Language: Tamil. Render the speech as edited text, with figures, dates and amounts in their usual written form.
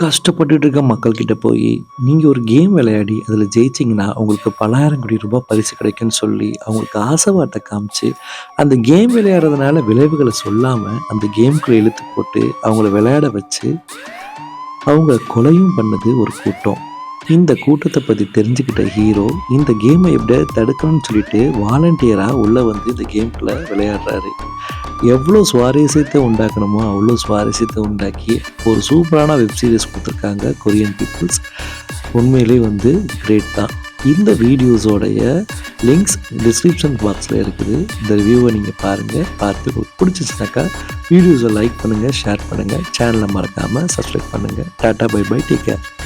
கஷ்டப்பட்டுட்டு இருக்க மக்கள்கிட்ட போய், நீங்க ஒரு கேம் விளையாடி அதில ஜெயிச்சீங்கன்னா, உங்களுக்கு பல்லாயிரம் கோடி ரூபாய் பரிசு கிடைக்கும்னு சொல்லி, அவங்களுக்கு ஆசை வார்த்தை காமிச்சு, அந்த கேம் விளையாடுறதுனால விளைவுகள சொல்லாம, அந்த கேம்குள்ள இழுத்து போட்டு, அவங்கள விளையாட வச்சு, அவங்க கொலையும் பண்ணது ஒரு கூட்டம். இந்த கூட்டத்த பத்தி தெரிஞ்சுக்கிட்ட ஹீரோ, இந்த கேம எப்படியாவது தடுக்கணும்னு சொல்லிட்டு, வாலண்டியரா உள்ள வந்து இந்த கேம்குள்ள விளையாடுறாரு. எவ்வளோ சுவாரஸ்யத்த உண்டாக்கணுமோ, அவ்வளோ சுவாரஸ்யத்த உண்டாக்கி, ஒரு சூப்பரான வெப் சீரிஸ் குடுத்துருக்காங்க கொரியன் பீப்பிள்ஸ். உண்மையிலேயே வந்து கிரேட் தான். இந்த வீடியோஸோடைய லிங்க்ஸ் டிஸ்கிரிப்ஷன் பாக்ஸ்ல இருக்குது. இந்த ரிவ்யூவ நீங்க பாருங்க. பார்த்து உங்களுக்கு பிடிச்சிச்சுனாக்கா, வீடியோஸ லைக் பண்ணுங்க, ஷேர் பண்ணுங்க. சேனல மறக்காம சப்ஸ்கிரைப் பண்ணுங்க. Tata bye bye. Take care.